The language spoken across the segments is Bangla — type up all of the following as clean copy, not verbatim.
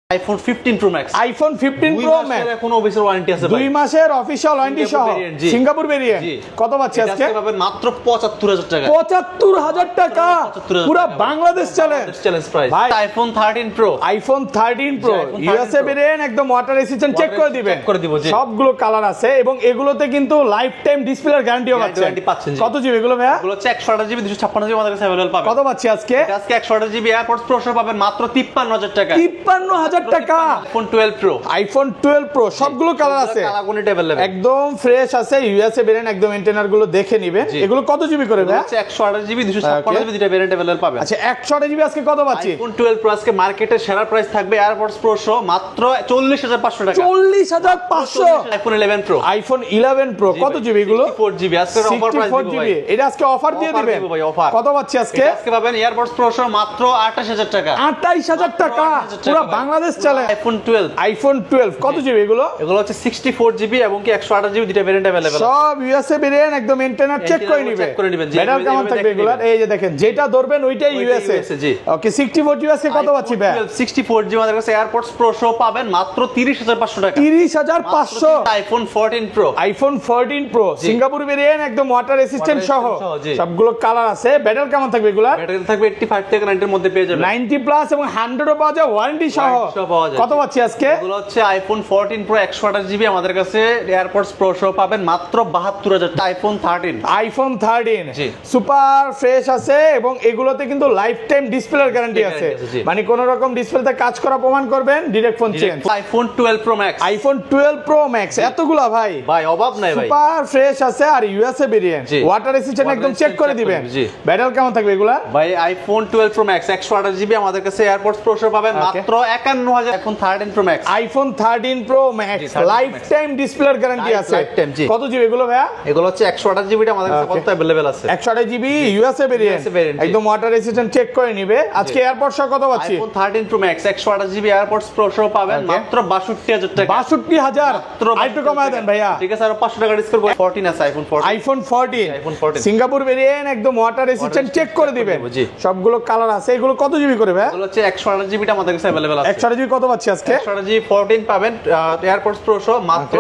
iPhone 15 Pro Max iPhone 15 Pro Max এখন অফিসিয়াল ওয়ারেন্টি আছে ভাই 2 মাসের অফিশিয়াল ওয়ারেন্টি সহ সিঙ্গাপুর ভেরিয়েন্ট কত পাচ্ছি আজকে পাবেন মাত্র 75000 টাকা 75000 টাকা পুরো বাংলাদেশ চ্যালেঞ্জ প্রাইস ভাই iPhone 13 Pro ইউএসএ ভেরিয়েন্ট একদম ওয়াটার রেসিস্ট্যান্ট চেক করে দিবেন সবগুলো কালার আছে এবং এগুলোতে কিন্তু লাইফ টাইম ডিসপ্লের গ্যারান্টিও পাচ্ছেন কত জিবি এগুলো ভাইয়া এগুলো হচ্ছে 128 জিবি 256 জিবি আমাদের কাছে अवेलेबल পাবেন কত পাচ্ছি আজকে 128 জিবি এয়ারপডস প্রো পাবেন মাত্র 53000 টাকা 53000 টাকা iPhone 12 Pro সবগুলো কালার আছে কালারগুলো अवेलेबल একদম ফ্রেশ আছে ইউএসএ ভেরিয়েন্ট একদম এন্টেনার গুলো দেখে নেবেন এগুলো কত জিবি করে ভাই হচ্ছে 128 জিবি 256 জিবি দুটো ভেরিয়েন্ট अवेलेबल পাবেন আচ্ছা 128 জিবি আজকে কত পাচ্ছি iPhone 12 Pro আজকে মার্কেটে সেরা প্রাইস থাকবে এয়ারপডস প্রো মাত্র 40500 টাকা 40500 iPhone 11 Pro কত জিবি এগুলো 4 জিবি আজকে অফার প্রাইস দিব ভাই এটা আজকে অফার দিয়ে দিবেন ভাই অফার কত পাচ্ছি আজকে আজকে পাবেন এয়ারপডস প্রো মাত্র 28000 টাকা 28000 টাকা পুরো বাংলাদেশ চলে iPhone 12 কত জিবি এগুলো হচ্ছে 64 জিবি এবং কি 128 জিবি দুটো ভেরিয়েন্ট अवेलेबल সব ইউএসএ ভেরিয়েন্ট একদম এন্টেনার চেক করে নেবেন ব্যাটারি কেমন থাকবে এগুলো এই যে দেখেন যেটা ধরবেন ওইটাই ইউএসএ জি ওকে 64 জিবি আজকে কত পাচ্ছি ভাই 64 জিবি আমাদের কাছে এয়ারপডস প্রো পাবেন মাত্র 30500 টাকা 30500 iPhone 14 Pro সিঙ্গাপুর ভেরিয়েন্ট একদম ওয়াটার রেসিস্ট্যান্ট সহ সবগুলো কালার আছে ব্যাটারি কেমন থাকবে এগুলো ব্যাটারি থাকবে 85 থেকে 90 এর মধ্যে পেয়ে যাবেন 90 প্লাস এবং 100 ও পাওয়া যায় ওয়ারেন্টি সহ কত পাচ্ছি আজকে এগুলো হচ্ছে iPhone 14 Pro 128 জিবি আমাদের কাছে এয়ারপডস প্রো পাবেন মাত্র 72000 টাকা iPhone 13 জি সুপার ফ্রেশ আছে এবং এগুলোতে কিন্তু লাইফ টাইম ডিসপ্লের গ্যারান্টি আছে মানে কোন রকম ডিসপ্লেতে কাজ করা প্রমাণ করবেন direct phone change iPhone 12 Pro Max এতগুলা ভাই অভাব নাই ভাই সুপার ফ্রেশ আছে আর ইউএসএ ভেরিয়েন্ট ওয়াটার রেসিস্ট্যান্ট একদম চেক করে দিবেন ব্যাটারি কেমন থাকবে এগুলা ভাই iPhone 12 Pro Max 128 জিবি আমাদের কাছে এয়ারপডস প্রো পাবেন মাত্র 51000 iPhone 13 Pro Max life time ডিসপ্লের গ্যারান্টি আছে কত জিবি এগুলো ভাইয়া এগুলো হচ্ছে 128 জিবিটা আমাদের কাছে কত अवेलेबल আছে 128 জিবি ইউএসএ ভেরিয়েন্ট একদম ওয়াটার রেসিস্ট্যান্ট চেক করে নিবে আজকে এয়ারপডস কত পাচ্ছি iPhone 13 Pro Max 128 GB AirPods pro পাবেন মাত্র 62000 টাকা 62000 আইটু কমায় দেন ভাইয়া ঠিক আছে আর 500 টাকা ডিসকাউন্ট 14 আছে iPhone 14 সিঙ্গাপুর ভেরিয়েন্ট একদম ওয়াটার রেসিস্ট্যান্ট চেক করে দিবেন সবগুলো কালার আছে এগুলো কত জিবি করে ভাই এগুলো হচ্ছে 128 জিবিটা আমাদের কাছে अवेलेबल আছে 128 জিবি কত পাচ্ছি আজকে 128 জিবি 14 পাবেন এয়ারপডস প্রো মাত্র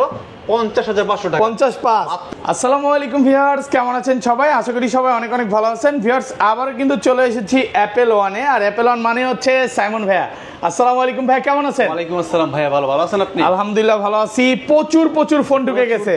50500 টাকা 55 আসসালামু আলাইকুম ভিউয়ার্স কেমন আছেন সবাই আশা করি সবাই অনেক অনেক ভালো আছেন ভিউয়ার্স আবার কিন্তু চলে এসেছি অ্যাপল ওয়ানে আর অ্যাপল ওয়ান মানে হচ্ছে সাইমন ভাইয়া আসসালামু আলাইকুম ভাই কেমন আছেন ওয়ালাইকুম আসসালাম ভাইয়া ভালো আছেন আপনি আলহামদুলিল্লাহ ভালো আছি প্রচুর ফোন ঢুকে গেছে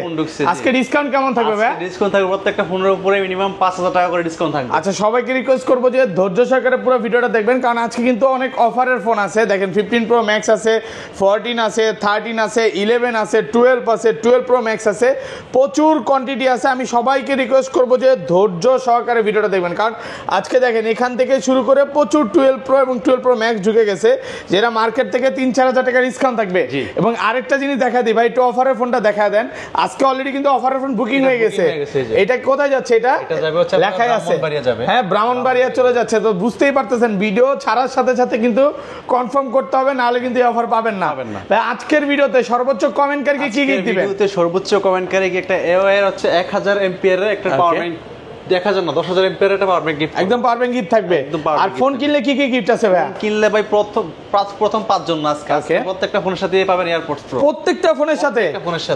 আজকে ডিসকাউন্ট কেমন থাকবে ভাই ডিসকাউন্ট থাকবে প্রত্যেকটা ফোনের উপরে মিনিমাম 5000 টাকা করে ডিসকাউন্ট থাকবে আচ্ছা সবাইকে রিকোয়েস্ট করব যে ধৈর্য সহকারে পুরো ভিডিওটা দেখবেন কারণ আজকে কিন্তু অনেক অফারের ফোন আছে দেখেন 15 Pro Max আছে 14 আছে 13 আছে 11 আছে 12 আছে 12 Pro Max আছে প্রচুর কোয়ান্টিটি আছে আমি সবাইকে রিকোয়েস্ট করব যে ধৈর্য সহকারে ভিডিওটা দেখবেন কারণ আজকে দেখেন এখান থেকে শুরু করে প্রচুর 12 Pro এবং 12 Pro Max ঢুকে গেছে যেটা মার্কেট থেকে 3-4000 টাকা ডিসকাউন্ট থাকবে এবং আরেকটা জিনিস দেখা দিই ভাই একটু অফারের ফোনটা দেখা দেন আজকে অলরেডি কিন্তু অফারের ফোন বুকিং হয়ে গেছে এটা কোথায় যাচ্ছে এটা যাবে হচ্ছে লেখাই আছে হ্যাঁ ব্রাহ্মণবাড়িয়া চলে যাচ্ছে তো বুঝতেই পারতেছেন ভিডিও ছাড়ার সাথে সাথে কিন্তু কনফার্ম করতে হবে নাহলে কিন্তু এই অফার পাবেন না ভাই আজকের ভিডিওতে সর্বোচ্চ কমেন্টকারীকে কি গিফট দিবেন ভিডিওতে সর্বোচ্চ কমেন্টকারীকে একটা এওআর হচ্ছে 1000 এমপিআর এর একটা পাওয়ার ব্যাংক 10,000 না 10,000 এমপিআর একটা পাওয়ার ব্যাংক গিফট একদম পাওয়ার ব্যাংক গিফট থাকবে আর ফোন কিনলে কি গিফট আছে ভাই কিনলে ভাই প্রথম 5 জন আজকে প্রত্যেকটা ফোনের সাথে পাবেন এয়ারপডস প্রো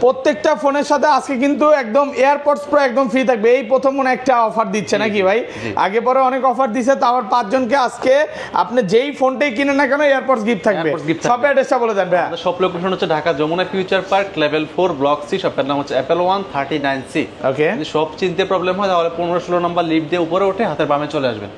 প্রত্যেকটা ফোনের সাথে আজকে কিন্তু একদম এয়ারপডস প্রো একদম ফ্রি থাকবে এই প্রথম মনে একটা অফার দিচ্ছে নাকি ভাই আগে পরে অনেক অফার দিছে তো আবার 5 জনকে আজকে আপনি যেই ফোনটাই কিনেন না কেন এয়ারপডস গিফট থাকবে সব অ্যাড্রেসটা বলে দেন ভাই আমাদের সব লোকেশন হচ্ছে Dhaka Jamuna future park level 4 block C শপের নাম হচ্ছে অ্যাপল 139C ওকে যদি সব চিনতে প্রবলেম হয় তাহলে 15-16 নাম্বার লিফট দিয়ে উপরে উঠে হাতের বামে চলে আসবেন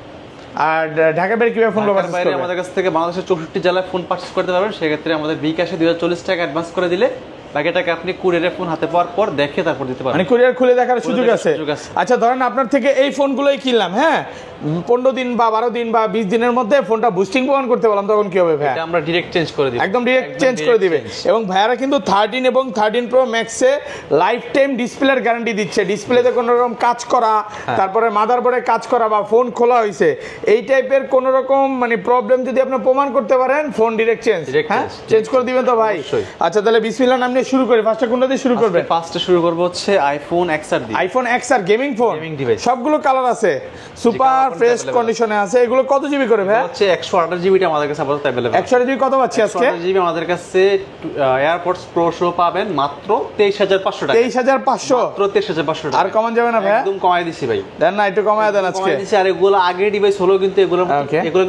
আর ঢাকা বাইরে কিভাবে ফোন পারচেজ করবেন আমাদের কাছ থেকে বাংলাদেশের 64 জেলায় ফোন পারচেজ করতে পারবেন সেক্ষেত্রে আমাদের বিকাশে 2040 টাকা অ্যাডভান্স করে দিলে বাকি টাকা আপনি কুরিয়ারে ফোন হাতে পাওয়ার পর দেখে তারপর দিতে পারবেন মানে কুরিয়ার খুলে দেখার সুযোগ আছে আচ্ছা ধরেন আপনার থেকে এই ফোনগুলোই কিনলাম হ্যাঁ 15 দিন বা 12 দিন বা 20 দিনের মধ্যে ফোনটা বুস্টিং প্রমাণ করতে বললাম তখন কি হবে ভাই এটা আমরা ডাইরেক্ট চেঞ্জ করে দিই একদম ডাইরেক্ট চেঞ্জ করে দিবে এবং ভাইয়ারা কিন্তু 13 এবং 13 Pro Max এ লাইফ টাইম ডিসপ্লের গ্যারান্টি দিচ্ছে ডিসপ্লেতে কোনো রকম কাজ করা তারপরে মাদারবোর্ডে কাজ করা বা ফোন খোলা হইছে এই টাইপের কোনো রকম মানে প্রবলেম যদি আপনি প্রমাণ করতে পারেন ফোন ডাইরেক্ট চেঞ্জ হ্যাঁ চেঞ্জ করে দিবেন তো ভাই আচ্ছা তাহলে বিসমিল্লাহ নাম নিয়ে শুরু করি, ফার্স্টে কোনটা দিয়ে শুরু করবেন? ফার্স্টে শুরু করব হচ্ছে আইফোন XR দিয়ে। IPhone XR gaming phone, gaming device, সবগুলো কালার আছে, সুপার ফ্রেশ কন্ডিশনে আছে। এগুলো কত জিবি করে ভাই? হচ্ছে 128 জিবিটা আমাদের কাছে আপাতত अवेलेबल। 128 জিবি কত পাচ্ছি আজকে? 128 জিবি আমাদের কাছে এয়ারপডস প্রো শো পাবেন মাত্র 23500 টাকা। 23500 মাত্র 23500 টাকা। আর কমান যাবে না ভাই? একদম কমাই দিছি ভাই। দেন না, একটু কমায় দেন আজকে। কমাই দিছি। আর এগুলো আগের ডিভাইস হলো, কিন্তু এগুলো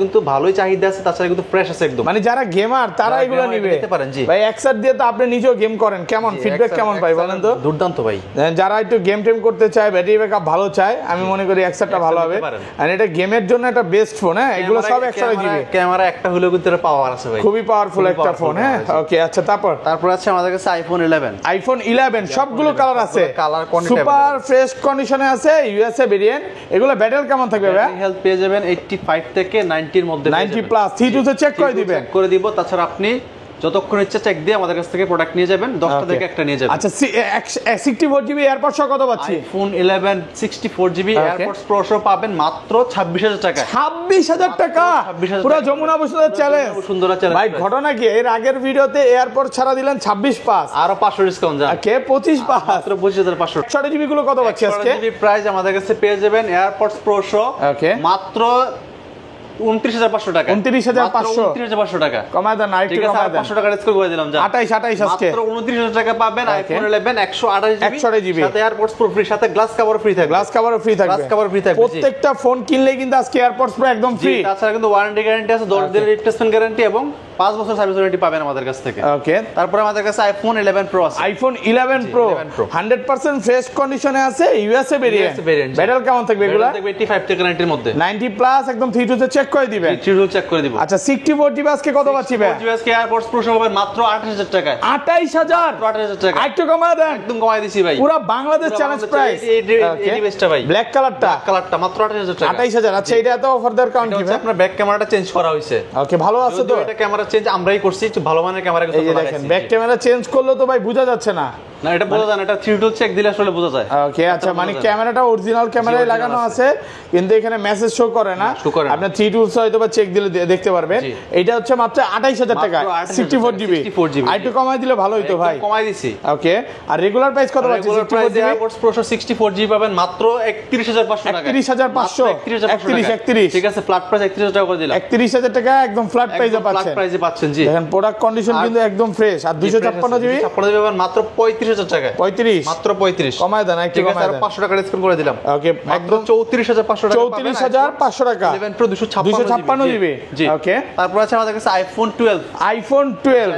কিন্তু ভালোই চাহিদা আছে, তাছাড়া কিন্তু ফ্রেশ আছে একদম। মানে যারা গেমার তারা এগুলো নিবে নিতে পারেন। জি ভাই, XR দিয়ে তো আপনি নিজেও গেম করেন, কেমন ফিডব্যাক কেমন পাই বলেন তো? দুর্দান্ত ভাই। যারা একটু গেম টেম করতে চায়, ব্যাটারি ব্যাকআপ ভালো চায়, আমি মনে করি XR-টা ভালো হবে। আর এটা গেমের জন্য একটা বেস্ট ফোন। হ্যাঁ, এগুলো সব 128 জিবি। ক্যামেরা একটা হলেও কিন্তু এর পাওয়ার আছে ভাই, খুবই পাওয়ারফুল একটা ফোন। হ্যাঁ, ওকে, আচ্ছা তারপর আছে আমাদের কাছে আইফোন 11। আইফোন 11 সবগুলো কালার আছে, কালার সুপার ফ্রেশ কন্ডিশনে আছে, ইউএসএ ভেরিয়েন্ট। এগুলো ব্যাটারি কেমন থাকবে ভাই? হেলথ পেয়ে যাবেন 85 থেকে 90 এর মধ্যে, 90 প্লাস। 3 তে চেক করে দিবেন, চেক করে দিব। তাছাড়া আপনি যতক্ষণ ইচ্ছা চেক দিয়ে আমাদের কাছ থেকে প্রোডাক্ট নিয়ে যাবেন, 10টা থেকে একটা নিয়ে যাবেন। আচ্ছা, 64 জিবি এয়ারপড সহ কত পাচ্ছি? IPhone 11 64 GB AirPods pro show পাবেন মাত্র 26000 টাকা। 26000 টাকা, পুরো যমুনা বসুন্ধরা চ্যালেঞ্জ। সুন্দর চ্যালেঞ্জ ভাই, ঘটনা কি, এর আগের ভিডিওতে এয়ারপড ছাড়া দিলেন 26 পাস, আরো 500 ডিসকাউন্ট যান। কে 25 পাস, মাত্র 25500। 128 জিবি গুলো কত পাচ্ছি আজকে? জিবি প্রাইস আমাদের কাছে পেয়ে যাবেন এয়ারপডস প্রো শো মাত্র 29500 টাকা। 29500 29500 টাকা। কমায় দেন, আরেকটু কমায় দেন। 500 টাকা ডিসকাউন্ট করে দিলাম। 28 আজকে মাত্র 29000 টাকা পাবেন আইফোন 11 128 জিবি সাথে এয়ারপডস প্রো ফ্রি, সাথে গ্লাস কভার ফ্রি থাকবে। গ্লাস কভারও ফ্রি থাকবে। গ্লাস কভার ফ্রি থাকবে। প্রত্যেকটা ফোন কিনলে কিন্তু আজকে এয়ারপডস প্রো একদম ফ্রি। তাছাড়া কিন্তু ওয়ারেন্টি গ্যারান্টি আছে, 10 দিনের রিপ্লেসমেন্ট গ্যারান্টি এবং 5 বছর সার্ভিস ওয়ারেন্টি পাবেন আমাদের কাছ থেকে। ওকে, তারপরে আমাদের কাছে আইফোন 11 প্রো আছে। আইফোন 11 প্রো 100% ফ্রেশ কন্ডিশনে আছে, ইউএসএ ভেরিয়েন্ট। ব্যাটারি কেমন থাকবে এগুলো? 85 থেকে 90 এর মধ্যে। 90 প্লাস, একদম 3 তে চেক করে দিবেন। 3 চেক করে দিব। আচ্ছা, 64 জিবি আজকে কত পাচ্ছি ভাই? 64 জিবি আজকে এয়ারপডস প্রো পাবেন মাত্র 28000 টাকায়। 28000 28000 টাকা। একটু কমায় দেন। একদম কমায় দিছি ভাই। পুরো বাংলাদেশ চ্যালেঞ্জ প্রাইস। এই ডিভাইসটা ভাই, ব্ল্যাক কালারটা মাত্র 28000 টাকা। 28000। আচ্ছা, এটা এত অফার দেওয়ার কারণ কি ভাই? আপনার ব্যাক ক্যামেরাটা চেঞ্জ করা হয়েছে। ওকে, ভালো আছে তো? এটা ক্যামেরা চেঞ্জ আমরাই করছি, একটু ভালো মানের ক্যামেরা এই যে দেখেন, ব্যাক ক্যামেরা চেঞ্জ করলে তো ভাই বোঝা যাচ্ছে না। না, এটা বোঝা যায় না, এটা 3 চেক দিলে আসলে বোঝা যায়। ওকে, আচ্ছা, মানে ক্যামেরাটা অরিজিনাল ক্যামেরায় লাগানো আছে, কিন্তু এখানে মেসেজ শো করে না। আপনি 3 টুলস হয়তো বা চেক দিলে দেখতে পারবেন। এটা হচ্ছে মাত্র 28000 টাকা, 64 জিবি। আইটু কমাই দিলে ভালো হতো ভাই। কমাই দিছি। ওকে, আর রেগুলার প্রাইস কত পাচ্ছি? 64 জিবি এয়ারপডস প্রো 64 জিবি পাবেন মাত্র 31500 টাকা। 31500 31 ঠিক আছে, ফ্ল্যাট প্রাইস 31000 টাকা করে দিলাম। 31000 টাকা একদম ফ্ল্যাট প্রাইসে পাচ্ছেন। ফ্ল্যাট প্রাইসে পাচ্ছেন। জি, দেখেন প্রোডাক্ট কন্ডিশন কিন্তু একদম ফ্রেশ। আর 256 জিবি 256 জিবি পাবেন মাত্র 35000 টাকা। 35, মাত্র 35 কমায় দেন, একটু কমায় দেন। 500 টাকা ডিসকাউন্ট করে দিলাম। ওকে, একদম 34500 টাকা। 34500 টাকা। 11 প্রো 256 জিবি। জি, ওকে, তারপর আছে আমাদের কাছে আইফোন 12। আইফোন 12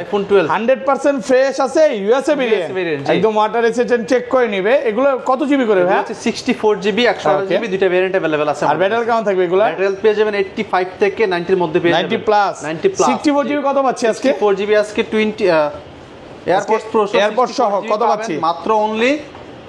100% ফ্রেশ আছে, ইউএসএ ভেরিয়েন্ট, একদম ওয়াটার রেসিস্ট্যান্ট, চেক করে নিবে। এগুলো কত জিবি করে ভাই? 64 জিবি 128 জিবি, দুইটা ভেরিয়েন্ট अवेलेबल আছে। আর ব্যাটারি কেমন থাকবে এগুলো? ব্যাটারি পেয়ে যাবেন 85 থেকে 90 এর মধ্যে পেয়ে যাবেন। 90 প্লাস। 90 প্লাস। 64 জিবি কত পাচ্ছি আজকে? 64 জিবি আজকে 20 এয়ারপডস প্রো এয়ারপড সহ কত পাচ্ছি? মাত্র অনলি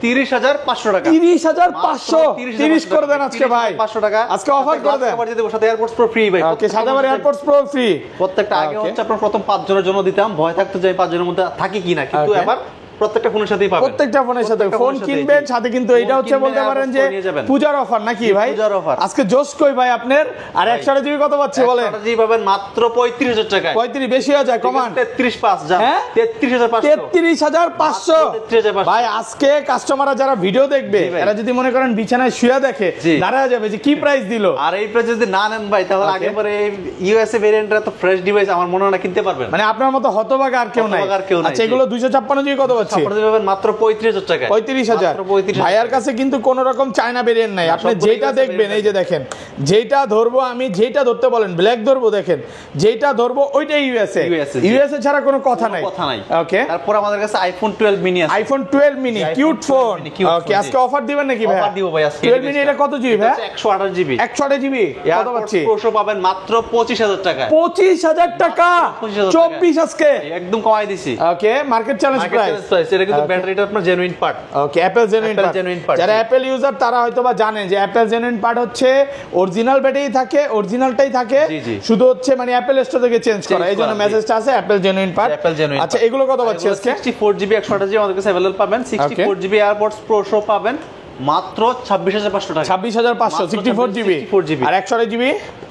30500 টাকা। 30500 30 করে দেন আজকে ভাই। 500 টাকা আজকে অফার করে দেন। আবার যদি সাথে এয়ারপডস প্রো ফ্রি ভাই। ওকে, সাথে আবার এয়ারপডস প্রো ফ্রি। প্রত্যেকটা আগে হচ্ছে আপনার প্রথম 5 জনের জন্য দিতাম, ভয় থাকতো যে 5 জনের মধ্যে থাকে কিনা, কিন্তু এবার প্রত্যেকটা ফোনের সাথেই পাবেন। প্রত্যেকটা ফোনের সাথে ফোন কিনবেন, সাথে কিন্তু এটা হচ্ছে বলতে পারেন যে পূজার অফার নাকি ভাই? পূজার অফার আজকে জোস কই ভাই আপনার। আর 128 জিবি কত পাচ্ছে বলেন? 128 জিবি পাবেন মাত্র 35000 টাকায়। 35 বেশি হয়ে যায়, কমান। 33500 যা। হ্যাঁ, 33500। 33500 ভাই। আজকে কাস্টমাররা যারা ভিডিও দেখবে, এরা যদি মনে করেন বিছানায় শুয়ে দেখে, দাঁড়ায় যাবে যে কি প্রাইস দিল। আর এই প্রাইস যদি না নেন ভাই, তাহলে আগে পরে ইউএসএ ভেরিয়েন্টটা তো ফ্রেশ ডিভাইস আমার মনে হয় না কিনতে পারবেন। মানে আপনার মতো হতভাগা আর কেউ নাই। আচ্ছা, এগুলো 256 জিবি কত পাচ্ছে? আপনারা পাবেন মাত্র 35000 টাকা। 35000। ভাইয়ার কাছে কিন্তু কোন রকম চায়না ভেরিয়েন্ট নাই। আপনি যেটা দেখবেন, এই যে দেখেন, যেটা ধরবো আমি, যেটা ধরতে বলেন ব্ল্যাক ধরবো, দেখেন যেটা ধরবো ওইটাই ইউএসএ ছাড়া কোনো কথা নাই। ওকে, তারপর আমাদের কাছে আইফোন 12 মিনি আছে। IPhone 12 mini cute phone. Okay, আজকে অফার দিবেন নাকি ভাই? অফার দিব ভাই আজকে। 12 মিনি এটা কত জিবি ভাই? 128 জিবি। 128 জিবি কত পাচ্ছি? প্রো পাবেন মাত্র 25000 টাকা। 25000 টাকা। 24 আজকে একদম কমাই দিছি। ওকে, মার্কেট চ্যালেঞ্জ প্রাইস। এটা কিন্তু ব্যাটারিটা আপনার জেনুইন পার্ট। ওকে, অ্যাপল জেনুইন পার্ট। যারা অ্যাপল ইউজার তারা হয়তোবা জানেন যে অ্যাপল জেনুইন পার্ট হচ্ছে অরিজিনাল ব্যাটারি থাকে, অরিজিনালটাই থাকে, শুধু হচ্ছে মানে অ্যাপল স্টোর থেকে চেঞ্জ করা। এইজন্য মেসেজটা আছে অ্যাপল জেনুইন পার্ট। আচ্ছা, এগুলো কত পাচ্ছি আজকে? 64 জিবি 128 জিবি আমাদের কাছে अवेलेबल পাবেন। 64 জিবি এয়ারপডস প্রো শো পাবেন মাত্র 26,500 টাকা। 26,500 64GB 64GB আর 128GB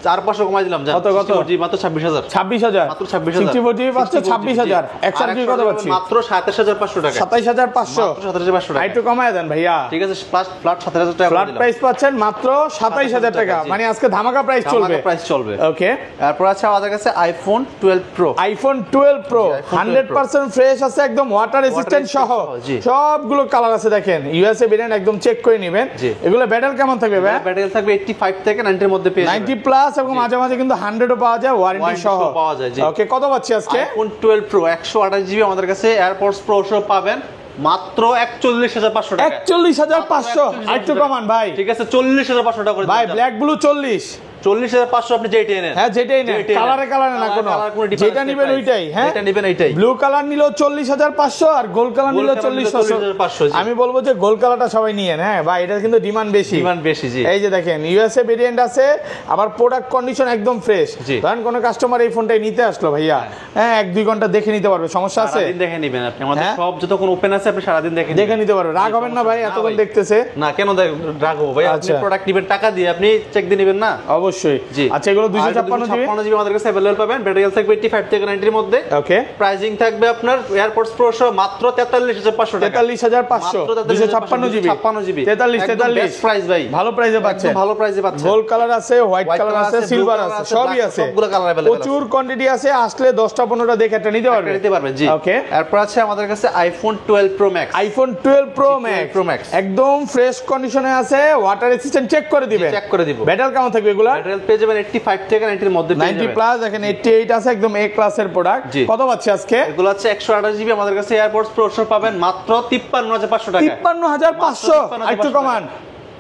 4-500 কমাই দিলাম জান। কত 64GB মাত্র 26,000 26,000 মাত্র 26,000 64GB পাচ্ছে 26,000 128GB কত পাচ্ছি মাত্র 27,500 টাকা। 27,500 মাত্র 27,500 টাকা। একটু কমায় দেন ভাইয়া। ঠিক আছে, ফ্ল্যাট 27,000 টাকা ফ্ল্যাট দিলাম। প্রাইস পাচ্ছেন মাত্র 27,000 টাকা, জি। মানে আজকে ধামাকা প্রাইস চলবে। প্রাইস চলবে। ওকে, তারপর আছে আমাদের কাছে আইফোন 12 প্রো। আইফোন 12 প্রো জি, iPhone 12 Pro 100% ফ্রেশ আছে, একদম ওয়াটার রেসিস্ট্যান্ট সহ জি। সবগুলো কালার আছে। দেখেন ইউএসএ ভেরিয়েন্ট, একদম চেক করে নেবেন। জি। এগুলো ব্যাটারি কেমন থাকবে ভাই? ব্যাটারি থাকবে 85 থেকে 90 এর মধ্যে পেয়ে যাবেন। 90 প্লাস এবং মাঝে মাঝে কিন্তু 100 ও পাওয়া যায়, ওয়ারেন্টি Warranty সহ সহ পাওয়া যায়, জি। ওকে, কত পাচ্ছি আজকে? আইফোন 12 প্রো 128GB আমাদের কাছে, এয়ারপডস প্রো সহ পাবেন মাত্র 41,500 টাকা। 41,500 আরেকটু কমান ভাই। ঠিক আছে, 40,500 টাকা করে ভাই দিলাম। ব্ল্যাক ব্লু 40, 40,500 আপনি যেটাই নেন। হ্যাঁ যেটাই নেন, যেটাই নেন। কালারে কালারে না কোনো, কালার কোনো difference যেটা নেই নেবেন price। ওইটাই। হ্যাঁ যেটা নেবেন এইটাই। ব্লু কালার নিলো 40,500 আর গোল্ড কালার নিলো Gold color নিলো 40,500। 40,500, জি। আমি বলবো যে গোল্ড কালারটা সবাই নিয়েন। হ্যাঁ ভাই, এটা কিন্তু ডিমান্ড বেশি। ডিমান্ড বেশি, জি। এই যে দেখেন ইউএসএ ভেরিয়েন্ট আছে, আবার প্রোডাক্ট কন্ডিশন একদম ফ্রেশ। জি। ধরেন কোনো কাস্টমার এই ফোনটাই নিতে আসলো ভাইয়া, হ্যাঁ 1-2 ঘন্টা দেখে নিতে পারবে, সমস্যা আছে? সারাদিন দেখে নেবেন আপনি, আমাদের হ্যাঁ? সব যতক্ষণ ওপেন আছে আপনি সারাদিন দেখে দেখে নিতে পারবে, রাগ হবেন না ভাই এতক্ষণ দেখতেছে? না, কেন রাখবো ভাই? আপনি আচ্ছা। প্রোডাক্ট নেবেন, টাকা দিয়ে আপনি চেক দিয়ে নেবেন না? অবশ্যই। জি। আচ্ছা, এগুলো 256GB 256GB আমাদের কাছে अवेलेबल পাবেন। ব্যাটারি থাকবে 85 থেকে 90 এর মধ্যে। ওকে, প্রাইসিং থাকবে আপনার এয়ারপডস প্রো সহ মাত্র 43,500 টাকা। 43,500 256GB 256GB 43 বেস্ট প্রাইস ভাই। ভালো প্রাইসে পাচ্ছেন, ভালো প্রাইসে পাচ্ছেন। গোল্ড কালার আছে, হোয়াইট কালার আছে, সিলভার আছে, সবই আছে, সবগুলো কালার अवेलेबल আছে। প্রচুর কোয়ান্টিটি আছে। আসলে 10টা 15টা দেখে একটা নিতে পারবে। নিতে পারবেন, জি। ওকে, এরপর আছে আমাদের কাছে iPhone 12 pro max. IPhone 12 pro 12 Pro Max একদম ফ্রেশ কন্ডিশনে আছে, ওয়াটার রেসিস্ট্যান্ট চেক করে দিবেন। চেক করে দিব। ব্যাটারি কেমন থাকবে এগুলা? ব্যাটারি পেয়ে যাবেন 85 থেকে 90 এর মধ্যে পেয়ে 90 যাবেন। প্লাস, দেখেন 88 আছে, একদম এ ক্লাসের প্রোডাক্ট। জি। কত পাচ্ছি আজকে? এগুলো আছে 128GB আমাদের কাছে, এয়ারপডস প্রো সহ পাবেন মাত্র 53,500 টাকা। 53,500 একটু কমান,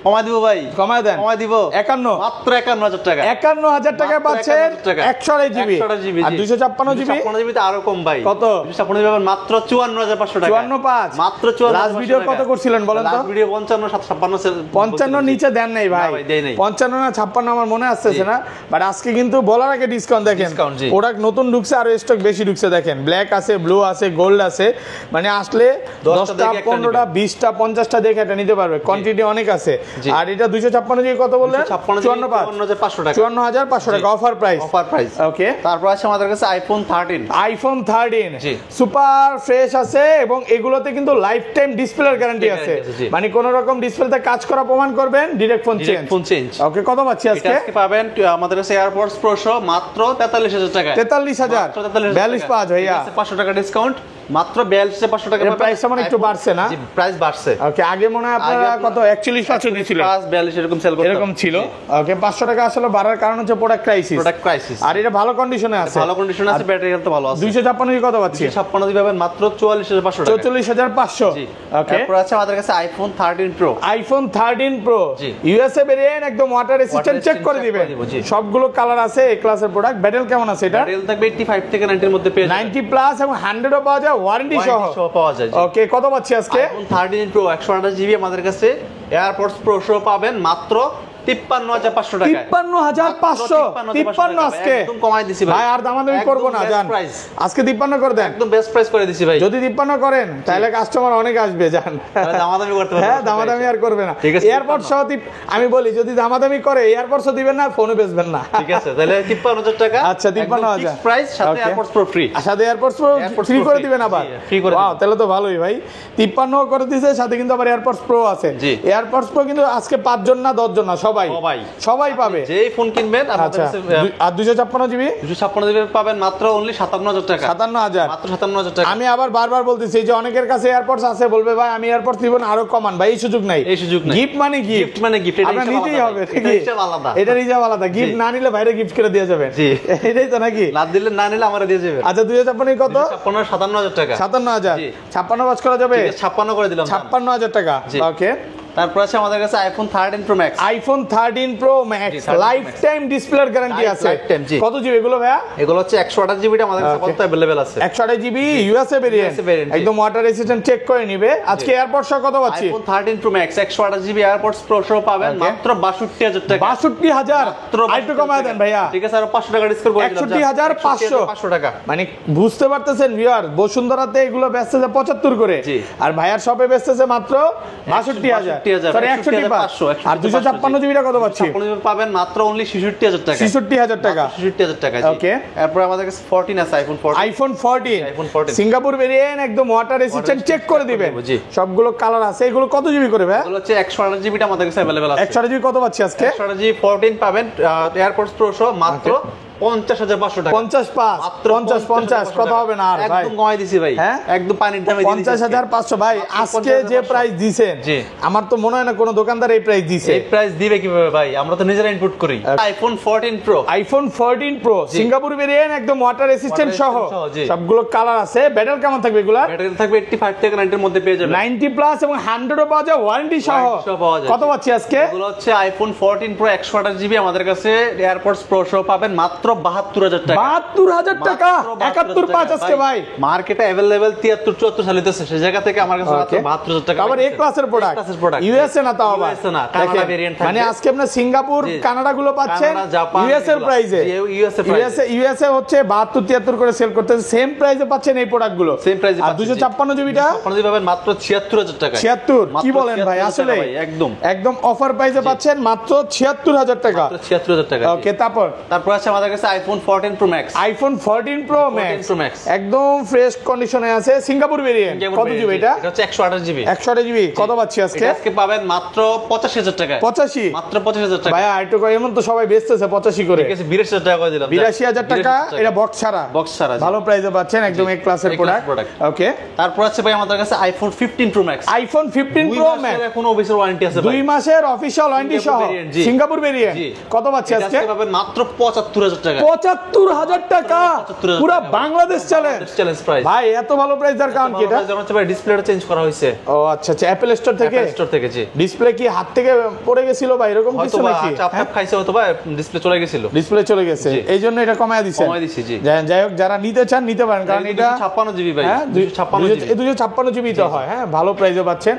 কমাই দিব ভাই, কমায় দেন। কমাই দিব 51 মাত্র 51,000 টাকা। 51,000 টাকায় মাত্র পাচ্ছেন 51,000 টাকা। 128GB 128GB, আর জি। 256GB 256GB তে আরো কম ভাই। কত? 256GB পাবেন মাত্র 54,500 টাকা। 54,500 মাত্র 54,500 লাস্ট ভিডিও কত করছিলেন বলেন তো? লাস্ট ভিডিও 55 56 55 নিচে দেন নাই ভাই, না ভাই, দেই নাই। 55 না 56 আমার মনে আসতেছে না, বাট আজকে কিন্তু বলার আগে ডিসকাউন্ট দেখেন। Discount, জি। প্রোডাক্ট নতুন ঢুকছে, আর স্টক বেশি ঢুকছে। দেখেন ব্ল্যাক আছে, ব্লু আছে, গোল্ড আছে, মানে আসলে 10টা দেখে একটা 15টা 20টা 50টা দেখে এটা নিতে পারবে, কোয়ান্টিটি অনেক আছে। জি। আর এটা 256GB কত বললেন? 54,500 টাকা। 54,500 টাকা offer price. Offer price. Okay, তারপর আছে আমাদের কাছে আইফোন 13। আইফোন 13 জি। সুপার ফ্রেশ আছে, এবং এগুলোতে কিন্তু লাইফ টাইম ডিসপ্লের গ্যারান্টি Display আছে, guarantee আছে, জি। মানে কোন রকম ডিসপ্লেতে কাজ করা প্রমাণ করবেন, direct phone change. Phone change. Okay, কত পাচ্ছি এটা আজকে? আজকে পাবেন আমাদের কাছে এয়ারপডস প্রো সহ মাত্র 43,000 টাকা। 43,000 42,500 ভাইয়া। 500 টাকা ডিসকাউন্ট, মাত্র 42,500 টাকা এর পাবেন। প্রাইসটা মানে একটু বাড়ছে না? জি, প্রাইস বাড়ছে। ওকে, আগে মনে হয় আপনারা আগে কত 41,500 দিয়েছিলেন, 42 এরকম সেল করতে এরকম ছিল। ওকে, 500 টাকা আসলে বাড়ার কারণ হচ্ছে প্রোডাক্ট ক্রাইসিস, প্রোডাক্ট ক্রাইসিস। আর এটা ভালো কন্ডিশনে আছে, ভালো কন্ডিশন আছে, ব্যাটারি হেলথ ভালো আছে। 256 কত পাচ্ছি? 256 পাবেন মাত্র 44,500 টাকা। 44,500। জি। ওকে, তারপর আছে আমাদের কাছে আইফোন 13 প্রো। আইফোন 13 প্রো জি। ইউএসএ ভেরিয়েন্ট, একদম ওয়াটার রেসিস্ট্যান্ট চেক করে check দিবেন। করে দিব, জি। সবগুলো কালার আছে, এই ক্লাসের প্রোডাক্ট। ব্যাটারি কেমন আছে এটা? ব্যাটারি থাকবে 85 থেকে 90 এর মধ্যে পেয়ে যাবেন। 90 প্লাস এবং 100 ও পাওয়া যায়, ওয়ারেন্টি সহ। Warranty সহ পাওয়া যায়, জি। ওকে, কত পাচ্ছি আজকে? আইফোন 13 প্রো 128GB আমাদের কাছে, এয়ারপডস প্রো সহ পাবেন মাত্র 53,500 টাকা। 53,500 53 আজকে একদম কমাই দিছি ভাই। ভাই, আর দামাদামি করবো না, জান আজকে 53 করে দেন। একদম বেস্ট প্রাইস করে দিছি ভাই। যদি 53 করেন তাহলে কাস্টমার অনেক আসবে, জান। দামাদামি করতে পারবেন। হ্যাঁ, দামাদামি আর করবে না। ঠিক আছে, এয়ারপড সহ আমি বলি, যদি দামাদামি করে এয়ারপড সহ দিবেন না, ফোনও বেচবেন না। ঠিক আছে, তাহলে 53,000 টাকা। আচ্ছা, 53,000 প্রাইস, সাথে Okay. AirPods Pro free. সাথে AirPods Pro AirPods free Pro করে free। দিবেন আবার? জি, free করে ওয়াও, দিবেন। তাহলে তো ভালোই ভাই। 53 করে দিয়েছে, সাথে কিন্তু আবার এয়ারপডস প্রো আছে। জি। এয়ারপডস প্রো কিন্তু আজকে 5 জন না 10 জন না, সবাই সবাই পাবে। যেই ফোন কিনবেন আমাদের আচ্ছা, কাছে আর 256GB 256GB পাবেন মাত্র অনলি 57,000 টাকা। 57,000। মাত্র 57,000 টাকা। আমি আবার বারবার বলতেছি যে অনেকের কাছে এয়ারপডস আছে, বলবে ভাই আমি এয়ারপডস দিব না, আরো কমান। ভাই, এই সুযোগ নাই, এই সুযোগ নাই। গিফট মানে গিফট গিফট, মানে গিফট, এটা আপনার হিসাব নিতেই আলাদা হবে, ভাই। এটা হিসাব আলাদা। এটা রিজার্ভ আলাদা। গিফট না নিলে বাইরে গিফট করে দিয়ে যাবেন, জি। এটাই তো নাকি? না দিলে না নিলে আমারে দিয়ে যাবেন। আচ্ছা, 256 কত? 57,000 টাকা। 57,000। জি। 56 বাজ করা যাবে? 56 করে দিলাম। 56,000 টাকা। জি। ওকে, তারপর আছে আমাদের কাছে iPhone 13 pro max. IPhone 13 pro max 13 Pro life time ডিসপ্লের গ্যারান্টি আছে। Lifetime, জি। কত জিবি এগুলো ভাইয়া? এগুলো হচ্ছে 128GB আমাদের কাছে Okay. কত अवेलेबल আছে। 128GB USA variant, USA variant, জি। একদম ওয়াটার রেসিস্ট্যান্ট চেক করে নিবে। আজকে এয়ারপড সহ কত পাচ্ছি? IPhone 13 pro max 128GB AirPods pro সহ পাবেন Okay. মাত্র 62,000 টাকা। 62,000। আরেকটু কমায় দেন ভাইয়া। ঠিক আছে, আর 500 টাকা ডিসকাউন্ট করে দিলাম। 61,500 500 টাকা। মানে বুঝতে পারতেছেন ভিউয়ার, বসুন্ধরাতে এগুলো বেচতেছে 75 করে, জি। আর ভাইয়ার শপে বেচতেছে মাত্র 62,000। 65000 সরি 61500 আর 256 জিবিটা কত পাচ্ছি? 256 পাবেন মাত্র অনলি 66000 টাকা। 66000 টাকা, 66000 টাকা। ওকে। এরপর আমাদের কাছে 14 আছে, আইফোন 14 সিঙ্গাপুর ভেরিয়েন্ট, একদম ওয়াটার রেজিস্ট্যান্ট, চেক করে দিবেন। সবগুলো কালার আছে। এগুলো কত জিবি করে ভাই? এগুলো হচ্ছে 128 জিবিটা আমাদের কাছে अवेलेबल আছে। 128 জিবি কত পাচ্ছি আজকে? 128 জিবি 14 পাবেন এয়ারপডস প্রো সহ মাত্র 50500 টাকা। 50 কত হবে না আর ভাই? একদম কমাই দিছি ভাই, একদম পানির দামে দিয়ে দিছি। 50500 ভাই আজকে যে প্রাইস দিবেন, আমার তো মনে হয় না কোনো দোকানদার এই প্রাইস দিছে। এই প্রাইস দিবে কিভাবে ভাই? আমরা তো নিজেরা ইনপুট করি। আইফোন 14 প্রো সিঙ্গাপুর ভেরিয়েন্ট, একদম ওয়াটার রেজিস্ট্যান্ট সহ সবগুলো কালার আছে। ব্যাটারি কেমন থাকবে এগুলা? ব্যাটারি থাকবে 85 থেকে 90 এর মধ্যে পেয়ে যাবেন। 90 প্লাস এবং 100 পাওয়া যায় ওয়ারেন্টি সহ। কত পাচ্ছি আজকে? এগুলো হচ্ছে আইফোন 14 প্রো 128 জিবি আমাদের কাছে এয়ারপডস প্রো সহ পাবেন মাত্র 72000 টাকা। 72000 টাকা, 71.5 আজকে ভাই। মার্কেটে अवेलेबल 73 74 চলিতেছে, সেই জায়গা থেকে আমার কাছে মাত্র 72000 টাকা। আবার এ ক্লাসের প্রোডাক্ট, ইউএসএ না, তাও আবার ইউএসএ না, কানাডা ভেরিয়েন্ট থাকবে। মানে আজকে আপনি সিঙ্গাপুর কানাডা গুলো পাচ্ছেন ইউএসএ এর প্রাইসে। ইউএসএ হচ্ছে 72 73 করে সেল করতেছে, সেম প্রাইসে পাচ্ছেন এই প্রোডাক্ট গুলো, সেম প্রাইসে। আর 256 জিবিটা 256 জিবি পাবেন মাত্র 76000 টাকা। 76 কি বলেন ভাই? আসলে একদম অফার প্রাইসে পাচ্ছেন মাত্র 76000 টাকা। 76000 টাকা। ওকে। তারপর আছে আমাদের কাছে iPhone 14 pro max. IPhone 14 pro max একদম ফ্রেশ কন্ডিশনে আছে, সিঙ্গাপুর ভেরিয়েন্ট। কত জিবি এটা? এটা হচ্ছে 128 জিবি। 128 জিবি কত পাচ্ছি আজকে? আজকে পাবেন মাত্র 85000 টাকা। 85 মাত্র 85000 টাকা। ভাই একটু এমন তো সবাই বেচতেছে 85 করে। ঠিক আছে 82000 টাকা করে দিলাম। 82000 টাকা, এটা বক্স ছাড়া। ভালো প্রাইসে পাচ্ছেন, একদম এক ক্লাসের প্রোডাক্ট। ওকে। তারপর আছে ভাই আমাদের কাছে iPhone 15 pro max. IPhone 15 pro max এখন অফিসিয়াল ওয়ারেন্টি আছে ভাই। 2 মাসের অফিশিয়াল ওয়ারেন্টি সহ সিঙ্গাপুর ভেরিয়েন্ট। কত পাচ্ছি আজকে? আজকে পাবেন মাত্র 75000 টাকা। 75000 টাকা, পুরো বাংলাদেশ চ্যালেঞ্জ প্রাইস। ভাই এত ভালো প্রাইস দেওয়ার কারণ কি? এটা যেমন হচ্ছে ভাই ডিসপ্লেটা চেঞ্জ করা হয়েছে। ও আচ্ছা, অ্যাপল স্টোর থেকে জি। ডিসপ্লে কি হাত থেকে পড়ে গেছিল ভাই, এরকম কিছু নাকি? চাপ খাইছে হয়তো ভাই, ডিসপ্লে চলে গেছিল। ডিসপ্লে চলে গেছে, এইজন্য এটা কমায় দিয়েছে। জি। যাই হোক, যারা নিতে চান নিতে পারেন, কারণ এটা 256 জিবি ভাই। 256 জিবি তো হয়। হ্যাঁ, ভালো প্রাইসে পাচ্ছেন।